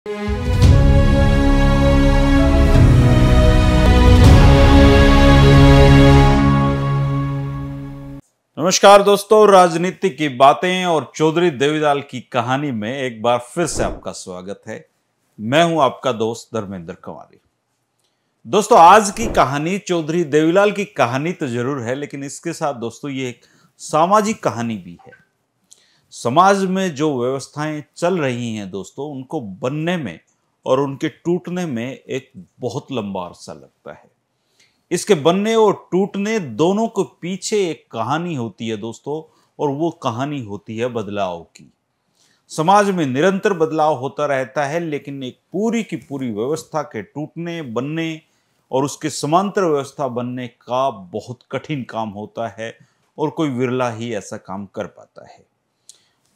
नमस्कार दोस्तों, राजनीति की बातें और चौधरी देवीलाल की कहानी में एक बार फिर से आपका स्वागत है। मैं हूं आपका दोस्त धर्मेंद्र कुमारी। दोस्तों, आज की कहानी चौधरी देवीलाल की कहानी तो जरूर है, लेकिन इसके साथ दोस्तों ये एक सामाजिक कहानी भी है। समाज में जो व्यवस्थाएं चल रही हैं दोस्तों, उनको बनने में और उनके टूटने में एक बहुत लंबा अरसा लगता है। इसके बनने और टूटने दोनों के पीछे एक कहानी होती है दोस्तों, और वो कहानी होती है बदलाव की। समाज में निरंतर बदलाव होता रहता है, लेकिन एक पूरी की पूरी व्यवस्था के टूटने, बनने और उसके समांतर व्यवस्था बनने का बहुत कठिन काम होता है, और कोई विरला ही ऐसा काम कर पाता है।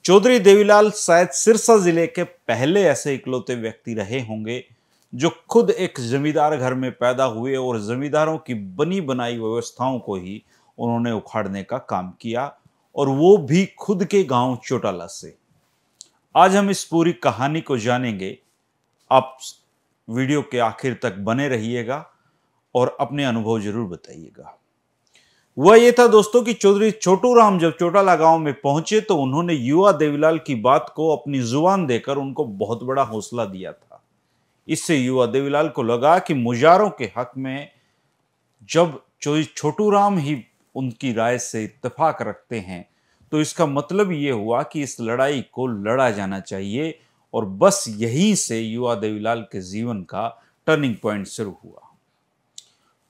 चौधरी देवीलाल शायद सिरसा जिले के पहले ऐसे इकलौते व्यक्ति रहे होंगे जो खुद एक जमींदार घर में पैदा हुए और जमींदारों की बनी बनाई व्यवस्थाओं को ही उन्होंने उखाड़ने का काम किया, और वो भी खुद के गांव चौटाला से। आज हम इस पूरी कहानी को जानेंगे। आप वीडियो के आखिर तक बने रहिएगा और अपने अनुभव जरूर बताइएगा। वह ये था दोस्तों कि चौधरी छोटू राम जब चौटाला गांव में पहुंचे तो उन्होंने युवा देवीलाल की बात को अपनी जुबान देकर उनको बहुत बड़ा हौसला दिया था। इससे युवा देवीलाल को लगा कि मुजारों के हक में जब छोटू राम ही उनकी राय से इत्तेफाक रखते हैं, तो इसका मतलब ये हुआ कि इस लड़ाई को लड़ा जाना चाहिए। और बस यहीं से युवा देवीलाल के जीवन का टर्निंग पॉइंट शुरू हुआ।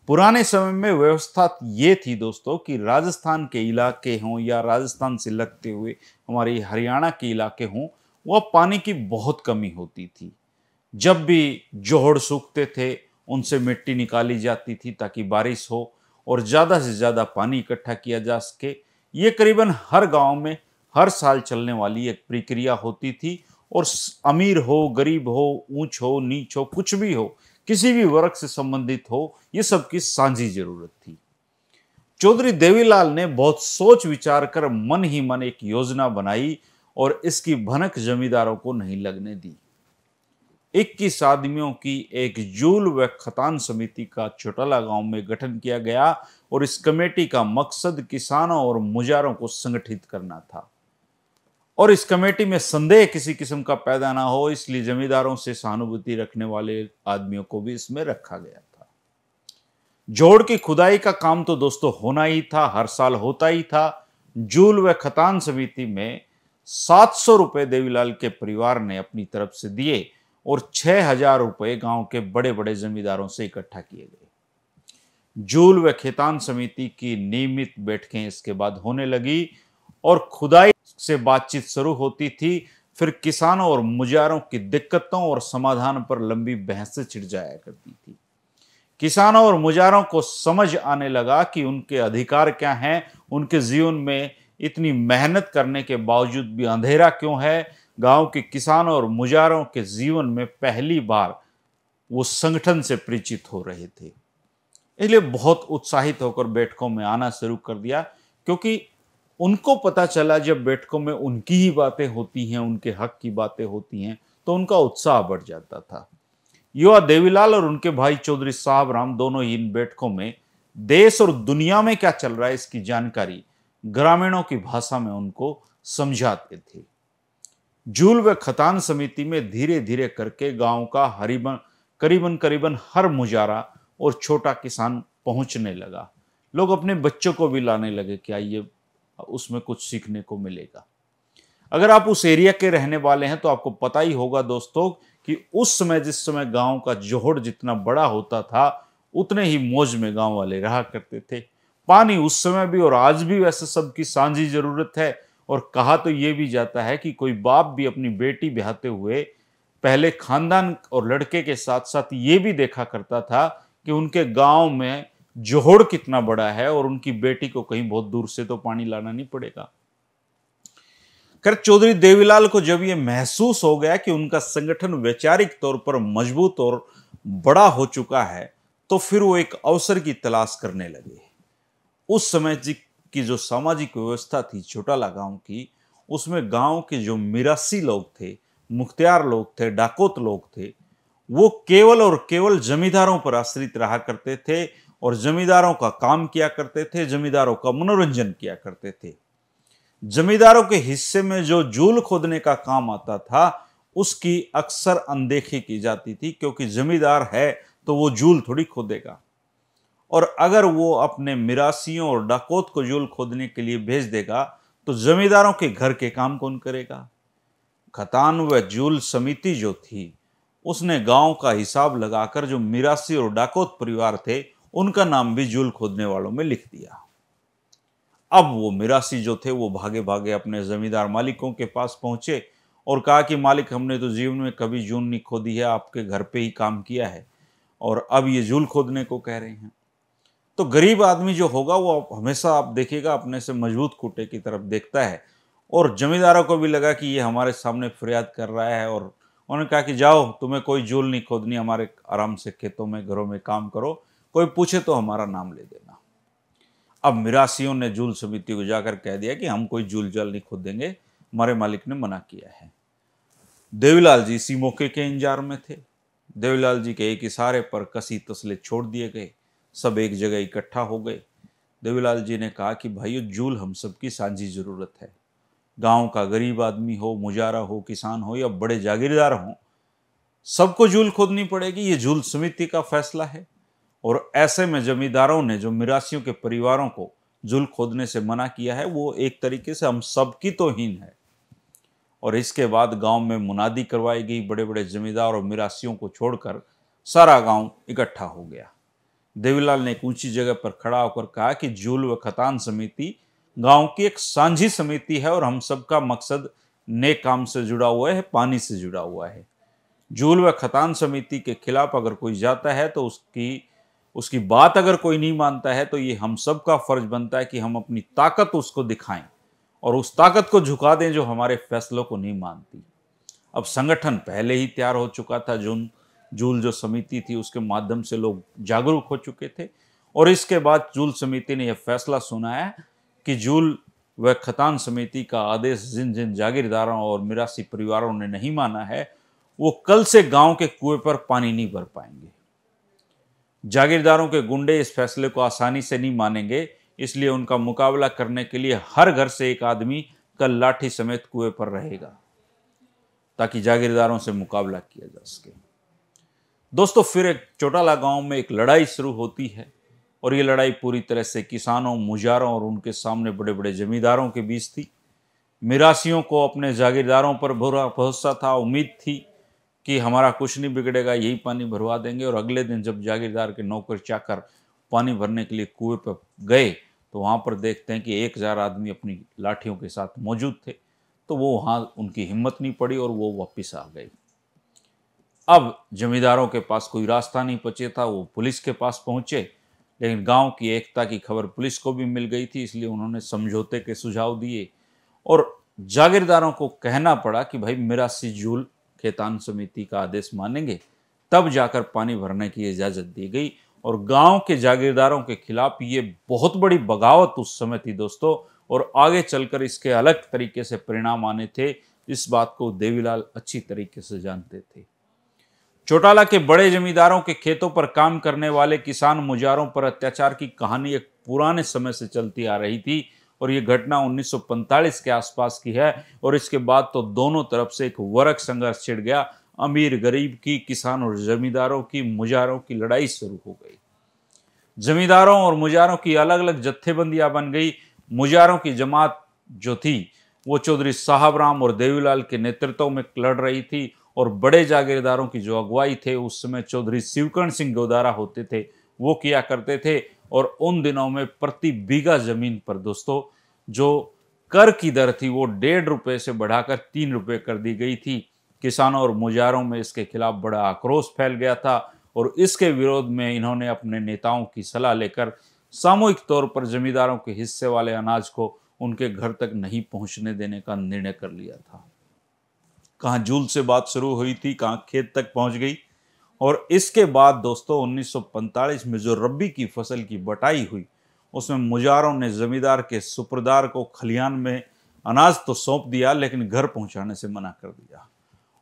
पुराने समय में व्यवस्था ये थी दोस्तों कि राजस्थान के इलाके हों या राजस्थान से लगते हुए हमारे हरियाणा के इलाके हों, वह पानी की बहुत कमी होती थी। जब भी जोहड़ सूखते थे, उनसे मिट्टी निकाली जाती थी ताकि बारिश हो और ज़्यादा से ज़्यादा पानी इकट्ठा किया जा सके। ये करीबन हर गांव में हर साल चलने वाली एक प्रक्रिया होती थी, और अमीर हो, गरीब हो, ऊंच हो, नीच हो, कुछ भी हो, किसी भी वर्ग से संबंधित हो, ये सबकी साझी जरूरत थी। चौधरी देवीलाल ने बहुत सोच विचार कर मन ही मन एक योजना बनाई और इसकी भनक जमींदारों को नहीं लगने दी। 21 आदमियों की एक जूल व खतान समिति का चौटाला गांव में गठन किया गया, और इस कमेटी का मकसद किसानों और मुजारों को संगठित करना था। और इस कमेटी में संदेह किसी किस्म का पैदा ना हो, इसलिए जमींदारों से सहानुभूति रखने वाले आदमियों को भी इसमें रखा गया था। जोड़ की खुदाई का काम तो दोस्तों होना ही था, हर साल होता ही था। जूल व खतान समिति में 700 रुपए देवीलाल के परिवार ने अपनी तरफ से दिए, और 6000 रुपए गांव के बड़े बड़े जमींदारों से इकट्ठा किए गए। जूल व खतान समिति की नियमित बैठकें इसके बाद होने लगी, और खुदाई से बातचीत शुरू होती थी। फिर किसानों और मुजारों की दिक्कतों और समाधान पर लंबी बहसें छिड़ जाया करती थी। किसानों और मुजारों को समझ आने लगा कि उनके अधिकार क्या हैं, उनके जीवन में इतनी मेहनत करने के बावजूद भी अंधेरा क्यों है। गांव के किसानों और मुजारों के जीवन में पहली बार वो संगठन से परिचित हो रहे थे, इसलिए बहुत उत्साहित होकर बैठकों में आना शुरू कर दिया, क्योंकि उनको पता चला जब बैठकों में उनकी ही बातें होती हैं, उनके हक की बातें होती हैं, तो उनका उत्साह बढ़ जाता था। युवा देवीलाल और उनके भाई चौधरी साहब राम दोनों ही इन बैठकों में देश और दुनिया में क्या चल रहा है इसकी जानकारी ग्रामीणों की भाषा में उनको समझाते थे। जूल व खतान समिति में धीरे धीरे करके गांव का करीबन हर मुजारा और छोटा किसान पहुंचने लगा। लोग अपने बच्चों को भी लाने लगे कि आइए, उसमें कुछ सीखने को मिलेगा। अगर आप उस एरिया के रहने वाले हैं तो आपको पता ही होगा दोस्तों कि उस समय जिस समय गांव का जोहड़ जितना बड़ा होता था, उतने ही मौज में गांव वाले रहा करते थे। पानी उस समय भी और आज भी वैसे सबकी साझी जरूरत है, और कहा तो ये भी जाता है कि कोई बाप भी अपनी बेटी ब्याहते हुए पहले खानदान और लड़के के साथ साथ ये भी देखा करता था कि उनके गांव में जोहड़ कितना बड़ा है, और उनकी बेटी को कहीं बहुत दूर से तो पानी लाना नहीं पड़ेगा। खैर, चौधरी देवीलाल को जब यह महसूस हो गया कि उनका संगठन वैचारिक तौर पर मजबूत और बड़ा हो चुका है, तो फिर वो एक अवसर की तलाश करने लगे। उस समय की जो सामाजिक व्यवस्था थी चौटाला गांव की, उसमें गांव के जो मिरासी लोग थे मुख्तियार लोग थे, डाकोत लोग थे, वो केवल और केवल जमींदारों पर आश्रित रहा करते थे और जमींदारों का काम किया करते थे, जमींदारों का मनोरंजन किया करते थे। जमींदारों के हिस्से में जो जूल खोदने का काम आता था उसकी अक्सर अनदेखी की जाती थी, क्योंकि जमींदार है तो वो जूल थोड़ी खोदेगा। और अगर वो अपने मिरासियों और डाकोत को जूल खोदने के लिए भेज देगा तो जमींदारों के घर के काम कौन करेगा? खतान व जूल समिति जो थी उसने गांव का हिसाब लगाकर जो मिरासी और डाकोत परिवार थे उनका नाम भी जूल खोदने वालों में लिख दिया। अब वो मिरासी जो थे वो भागे भागे अपने जमींदार मालिकों के पास पहुंचे और कहा कि मालिक, हमने तो जीवन में कभी जूल नहीं खोदी है, आपके घर पे ही काम किया है और अब ये जूल खोदने को कह रहे हैं। तो गरीब आदमी जो होगा वो हमेशा आप देखिएगा अपने से मजबूत खूंटे की तरफ देखता है, और जमींदारों को भी लगा कि ये हमारे सामने फरियाद कर रहा है, और उन्होंने कहा कि जाओ, तुम्हें कोई जूल नहीं खोदनी, हमारे आराम से खेतों में घरों में काम करो, कोई पूछे तो हमारा नाम ले देना। अब मिरासियों ने जूल समिति को जाकर कह दिया कि हम कोई जूल जल नहीं खोदेंगे, हमारे मालिक ने मना किया है। देवीलाल जी इसी मौके के इंतजार में थे। देवीलाल जी के एक इशारे पर कसी तसले छोड़ दिए गए, सब एक जगह इकट्ठा हो गए। देवीलाल जी ने कहा कि भाइयों, जूल हम सबकी साझी जरूरत है। गांव का गरीब आदमी हो, मुजारा हो, किसान हो या बड़े जागीरदार हो, सबको जूल खोदनी पड़ेगी। ये जूल समिति का फैसला है। और ऐसे में जमींदारों ने जो मिरासियों के परिवारों को जूल खोदने से मना किया है वो एक तरीके से हम सबकी तौहीन है। और इसके बाद गांव में मुनादी करवाई गई, बड़े बड़े जमींदार और मिरासियों को छोड़कर सारा गांव इकट्ठा हो गया। देवीलाल ने एक ऊंची जगह पर खड़ा होकर कहा कि जूल व खतान समिति गांव की एक साझी समिति है और हम सबका मकसद नेक काम से जुड़ा हुआ है, पानी से जुड़ा हुआ है। जूल व खतान समिति के खिलाफ अगर कोई जाता है तो उसकी बात अगर कोई नहीं मानता है तो ये हम सबका फर्ज बनता है कि हम अपनी ताकत उसको दिखाएं और उस ताकत को झुका दें जो हमारे फैसलों को नहीं मानती। अब संगठन पहले ही तैयार हो चुका था। जूल जो समिति थी उसके माध्यम से लोग जागरूक हो चुके थे, और इसके बाद जूल समिति ने यह फैसला सुनाया कि जूल व खतान समिति का आदेश जिन जिन जागीरदारों और मिरासी परिवारों ने नहीं माना है वो कल से गांव के कुएं पर पानी नहीं भर पाएंगे। जागीरदारों के गुंडे इस फैसले को आसानी से नहीं मानेंगे, इसलिए उनका मुकाबला करने के लिए हर घर से एक आदमी कल लाठी समेत कुएं पर रहेगा ताकि जागीरदारों से मुकाबला किया जा सके। दोस्तों, फिर एक चौटाला गांव में एक लड़ाई शुरू होती है, और ये लड़ाई पूरी तरह से किसानों, मुजारों और उनके सामने बड़े बड़े जमींदारों के बीच थी। मिरासियों को अपने जागीरदारों पर पूरा भरोसा था, उम्मीद थी कि हमारा कुछ नहीं बिगड़ेगा, यही पानी भरवा देंगे। और अगले दिन जब जागीरदार के नौकर चाकर पानी भरने के लिए कुएं पर गए तो वहाँ पर देखते हैं कि 1000 आदमी अपनी लाठियों के साथ मौजूद थे। तो वो वहाँ उनकी हिम्मत नहीं पड़ी और वो वापस आ गए। अब जमींदारों के पास कोई रास्ता नहीं बचे था, वो पुलिस के पास पहुंचे, लेकिन गांव की एकता की खबर पुलिस को भी मिल गई थी, इसलिए उन्होंने समझौते के सुझाव दिए और जागीरदारों को कहना पड़ा कि भाई मिरासी जूल खेतान समिति का आदेश मानेंगे, तब जाकर पानी भरने की इजाजत दी गई। और गांव के जागीरदारों के खिलाफ ये बहुत बड़ी बगावत उस समय थी दोस्तों, और आगे चलकर इसके अलग तरीके से परिणाम आने थे। इस बात को देवीलाल अच्छी तरीके से जानते थे। चौटाला के बड़े जमींदारों के खेतों पर काम करने वाले किसान मुजारों पर अत्याचार की कहानी एक पुराने समय से चलती आ रही थी, और ये घटना 1945 के आसपास की है। और इसके बाद तो दोनों तरफ से एक वर्ग संघर्ष छिड़ गया। अमीर गरीब की, किसान और जमींदारों की, मुजारों की लड़ाई शुरू हो गई। जमींदारों और मुजारों की अलग अलग जत्थेबंदियां बन गई। मुजारों की जमात जो थी वो चौधरी साहब राम और देवीलाल के नेतृत्व में लड़ रही थी, और बड़े जागीरदारों की जो अगुवाई थे उस समय चौधरी शिवकर्ण सिंह गोदारा होते थे, वो किया करते थे। और उन दिनों में प्रति बीघा जमीन पर दोस्तों जो कर की दर थी वो 1.5 रुपये से बढ़ाकर 3 रुपये कर दी गई थी। किसानों और मुजारों में इसके खिलाफ बड़ा आक्रोश फैल गया था, और इसके विरोध में इन्होंने अपने नेताओं की सलाह लेकर सामूहिक तौर पर जमींदारों के हिस्से वाले अनाज को उनके घर तक नहीं पहुंचने देने का निर्णय कर लिया था। कहाँ जूल से बात शुरू हुई थी, कहाँ खेत तक पहुंच गई। और इसके बाद दोस्तों 1945 में जो रब्बी की फसल की बटाई हुई उसमें मुजारों ने जमींदार के सुपरदार को खलियान में अनाज तो सौंप दिया, लेकिन घर पहुंचाने से मना कर दिया।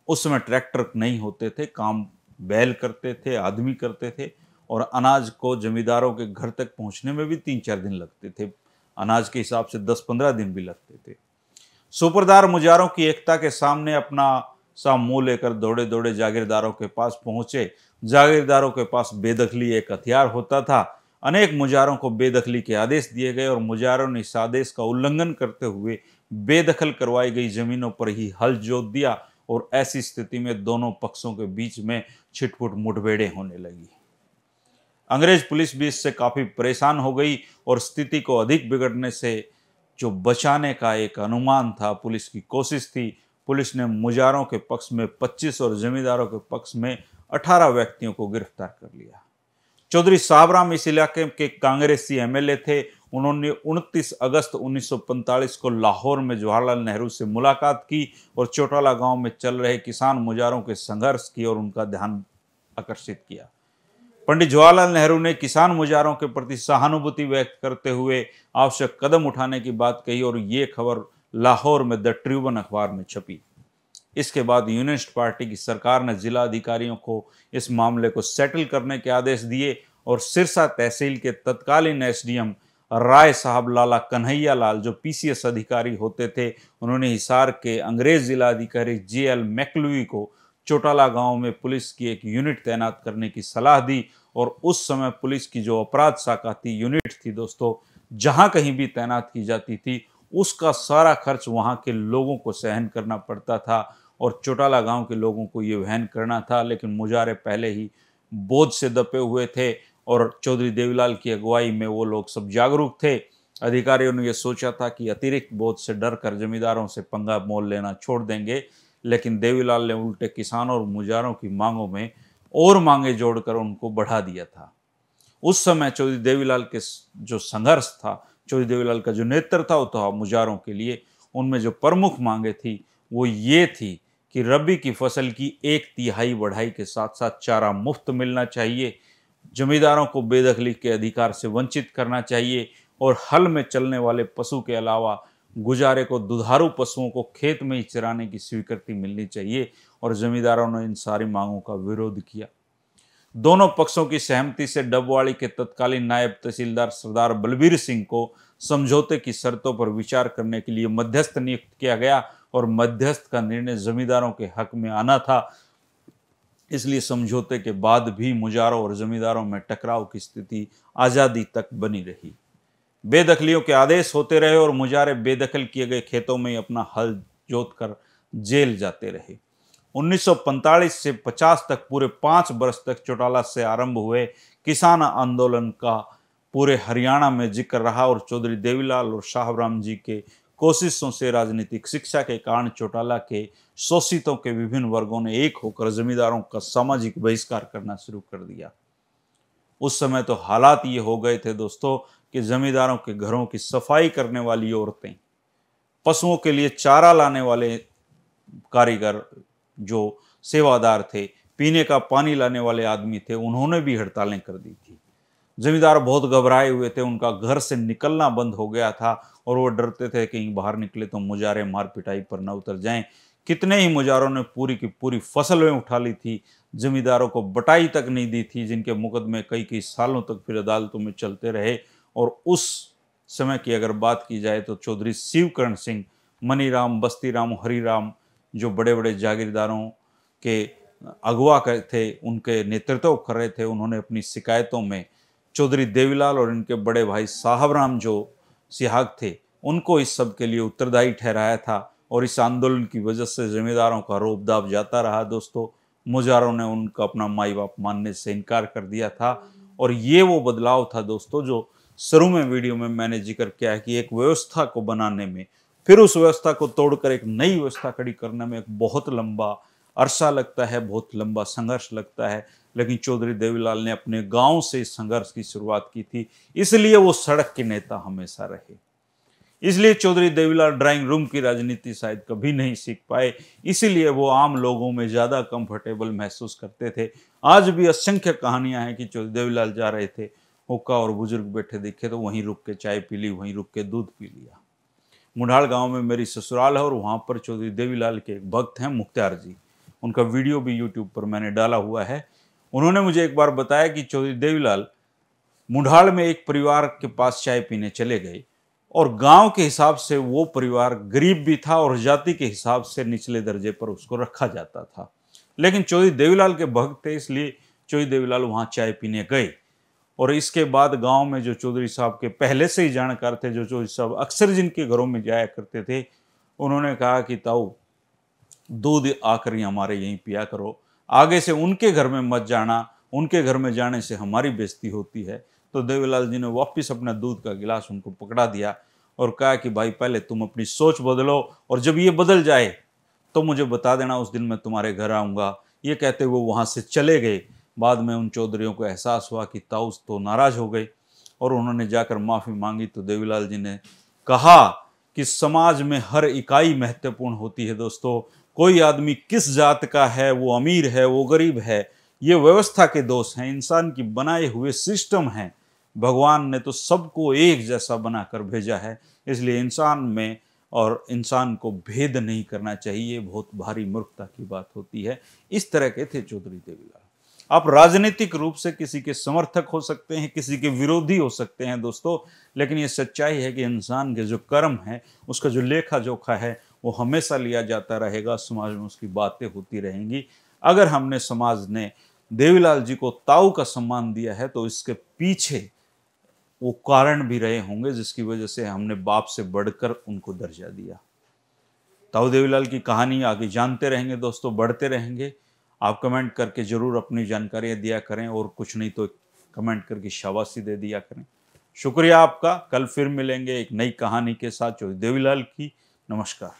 उस समय ट्रैक्टर नहीं होते थे, काम बैल करते थे, आदमी करते थे, और अनाज को जमींदारों के घर तक पहुंचने में भी 3-4 दिन लगते थे। अनाज के हिसाब से 10-15 दिन भी लगते थे। सूबेदार मुजारों की एकता के सामने अपना सा मुंह लेकर दौड़े दौड़े जागीरदारों के पास पहुंचे। जागीरदारों के पास बेदखली एक हथियार होता था। अनेक मुजारों को बेदखली के आदेश दिए गए और मुजारों ने इस आदेश का उल्लंघन करते हुए बेदखल करवाई गई जमीनों पर ही हल जोत दिया, और ऐसी स्थिति में दोनों पक्षों के बीच में छिटपुट मुठभेड़ें होने लगी। अंग्रेज पुलिस भी इससे काफी परेशान हो गई और स्थिति को अधिक बिगड़ने से जो बचाने का एक अनुमान था, पुलिस की कोशिश थी। पुलिस ने मुजारों के पक्ष में 25 और जमींदारों के पक्ष में 18 व्यक्तियों को गिरफ्तार कर लिया। चौधरी साहबराम इस इलाके के कांग्रेसी एमएलए थे। उन्होंने 29 अगस्त 1945 को लाहौर में जवाहरलाल नेहरू से मुलाकात की और चौटाला गांव में चल रहे किसान मुजारों के संघर्ष की और उनका ध्यान आकर्षित किया। पंडित जवाहरलाल नेहरू ने किसान मुजारों के प्रति सहानुभूति व्यक्त करते हुए आवश्यक कदम उठाने की बात कही और ये खबर लाहौर में द ट्रिब्यून अखबार में छपी। इसके बाद यूनिस्ट पार्टी की सरकार ने जिला अधिकारियों को इस मामले को सेटल करने के आदेश दिए और सिरसा तहसील के तत्कालीन एसडीएम राय साहब लाला कन्हैया लाल, जो पीसीएस अधिकारी होते थे, उन्होंने हिसार के अंग्रेज जिला अधिकारी जेएल मैकलुई को चौटाला गांव में पुलिस की एक यूनिट तैनात करने की सलाह दी। और उस समय पुलिस की जो अपराध शाखा थी, यूनिट थी दोस्तों, जहां कहीं भी तैनात की जाती थी उसका सारा खर्च वहां के लोगों को सहन करना पड़ता था और चौटाला गांव के लोगों को ये वहन करना था। लेकिन मुजारे पहले ही बोझ से दबे हुए थे और चौधरी देवीलाल की अगुवाई में वो लोग सब जागरूक थे। अधिकारियों ने यह सोचा था कि अतिरिक्त बोझ से डर कर जमींदारों से पंगा मोल लेना छोड़ देंगे, लेकिन देवीलाल ने उल्टे किसानों और मुजारों की मांगों में और मांगे जोड़कर उनको बढ़ा दिया था। उस समय चौधरी देवीलाल के जो संघर्ष था, चौधरी देवीलाल का जो नेतृत्व था मुजारों के लिए, उनमें जो प्रमुख मांगे थी वो ये थी कि रबी की फसल की 1/3 बढ़ाई के साथ साथ चारा मुफ्त मिलना चाहिए, जमींदारों को बेदखली के अधिकार से वंचित करना चाहिए और हल में चलने वाले पशु के अलावा गुजारे को दुधारू पशुओं को खेत में ही चराने की स्वीकृति मिलनी चाहिए। और जमींदारों ने इन सारी मांगों का विरोध किया। दोनों पक्षों की सहमति से डबवाड़ी के तत्कालीन नायब तहसीलदार सरदार बलबीर सिंह को समझौते की शर्तों पर विचार करने के लिए मध्यस्थ नियुक्त किया गया और मध्यस्थ का निर्णय जमींदारों के हक में आना था। इसलिए समझौते के बाद भी मुजारों और जमींदारों में टकराव की स्थिति आजादी तक बनी रही। बेदखलियों के आदेश होते रहे और मुजारे बेदखल किए गए खेतों में अपना हल जोत कर जेल जाते रहे। 1945 से 50 तक पूरे 5 वर्ष तक चौटाला से आरंभ हुए किसान आंदोलन का पूरे हरियाणा में जिक्र रहा और चौधरी देवीलाल और साहबराम जी के कोशिशों से राजनीतिक शिक्षा के कारण चौटाला के शोषितों के विभिन्न वर्गों ने एक होकर जमींदारों का सामाजिक बहिष्कार करना शुरू कर दिया। उस समय तो हालात ये हो गए थे दोस्तों कि जमींदारों के घरों की सफाई करने वाली औरतें, पशुओं के लिए चारा लाने वाले कारीगर जो सेवादार थे, पीने का पानी लाने वाले आदमी थे, उन्होंने भी हड़तालें कर दी थी। जमींदार बहुत घबराए हुए थे, उनका घर से निकलना बंद हो गया था और वो डरते थे कि कहीं बाहर निकले तो मुजारे मार पिटाई पर न उतर जाएं। कितने ही मुजारों ने पूरी की पूरी फसल में उठा ली थी, जमींदारों को बटाई तक नहीं दी थी, जिनके मुकदमे कई कई सालों तक फिर अदालतों में चलते रहे। और उस समय की अगर बात की जाए तो चौधरी शिवकरण सिंह, मनीराम, बस्तीराम, हरिराम, जो बड़े बड़े जागीरदारों के अगुवा थे, उनके नेतृत्व कर रहे थे, उन्होंने अपनी शिकायतों में चौधरी देवीलाल और इनके बड़े भाई साहबराम जो सिहाग थे, उनको इस सब के लिए उत्तरदायी ठहराया था। और इस आंदोलन की वजह से जमींदारों का रोब दाब जाता रहा दोस्तों। मुजारों ने उनका अपना माई बाप मानने से इनकार कर दिया था। और ये वो बदलाव था दोस्तों जो शुरू में वीडियो में मैंने जिक्र किया है कि एक व्यवस्था को बनाने में, फिर उस व्यवस्था को तोड़कर एक नई व्यवस्था खड़ी करने में एक बहुत लंबा अरसा लगता है, बहुत लंबा संघर्ष लगता है। लेकिन चौधरी देवीलाल ने अपने गांव से इस संघर्ष की शुरुआत की थी, इसलिए वो सड़क के नेता हमेशा रहे। इसलिए चौधरी देवीलाल ड्राइंग रूम की राजनीति शायद कभी नहीं सीख पाए, इसीलिए वो आम लोगों में ज़्यादा कंफर्टेबल महसूस करते थे। आज भी असंख्य कहानियां हैं कि चौधरी देवीलाल जा रहे थे, हुक्का और बुजुर्ग बैठे दिखे तो वहीं रुक के चाय पी ली, वहीं रुक के दूध पी लिया। मुढ़ाल गांव में मेरी ससुराल है और वहाँ पर चौधरी देवीलाल के एक भक्त हैं मुख्तार जी। उनका वीडियो भी यूट्यूब पर मैंने डाला हुआ है। उन्होंने मुझे एक बार बताया कि चौधरी देवीलाल मुढाल में एक परिवार के पास चाय पीने चले गए और गांव के हिसाब से वो परिवार गरीब भी था और जाति के हिसाब से निचले दर्जे पर उसको रखा जाता था। लेकिन चौधरी देवीलाल के भक्त थे, इसलिए चौधरी देवीलाल वहां चाय पीने गए। और इसके बाद गांव में जो चौधरी साहब के पहले से ही जानकार थे, जो चौधरी साहब अक्सर जिनके घरों में जाया करते थे, उन्होंने कहा कि ताऊ दूध आकर ही हमारे यहीं पिया करो, आगे से उनके घर में मत जाना, उनके घर में जाने से हमारी बेइज्जती होती है। तो देवीलाल जी ने वापस अपना दूध का गिलास उनको पकड़ा दिया और कहा कि भाई पहले तुम अपनी सोच बदलो और जब ये बदल जाए तो मुझे बता देना, उस दिन मैं तुम्हारे घर आऊँगा। ये कहते हुए वो वहाँ से चले गए। बाद में उन चौधरियों को एहसास हुआ कि ताऊ तो नाराज हो गए और उन्होंने जाकर माफ़ी मांगी। तो देवीलाल जी ने कहा कि समाज में हर इकाई महत्वपूर्ण होती है दोस्तों। कोई आदमी किस जात का है, वो अमीर है, वो गरीब है, ये व्यवस्था के दोष हैं, इंसान की बनाए हुए सिस्टम हैं। भगवान ने तो सबको एक जैसा बनाकर भेजा है, इसलिए इंसान में और इंसान को भेद नहीं करना चाहिए। बहुत भारी मूर्खता की बात होती है। इस तरह के थे चौधरी देवीलाल। आप राजनीतिक रूप से किसी के समर्थक हो सकते हैं, किसी के विरोधी हो सकते हैं दोस्तों, लेकिन ये सच्चाई है कि इंसान के जो कर्म है, उसका जो लेखा जोखा है, वो हमेशा लिया जाता रहेगा। समाज में उसकी बातें होती रहेंगी। अगर हमने समाज ने देवीलाल जी को ताऊ का सम्मान दिया है तो इसके पीछे वो कारण भी रहे होंगे जिसकी वजह से हमने बाप से बढ़कर उनको दर्जा दिया। ताऊ देवीलाल की कहानी आगे जानते रहेंगे दोस्तों, बढ़ते रहेंगे। आप कमेंट करके जरूर अपनी जानकारियां दिया करें और कुछ नहीं तो कमेंट करके शाबाशी दे दिया करें। शुक्रिया आपका। कल फिर मिलेंगे एक नई कहानी के साथ चौधरी देवीलाल की। नमस्कार।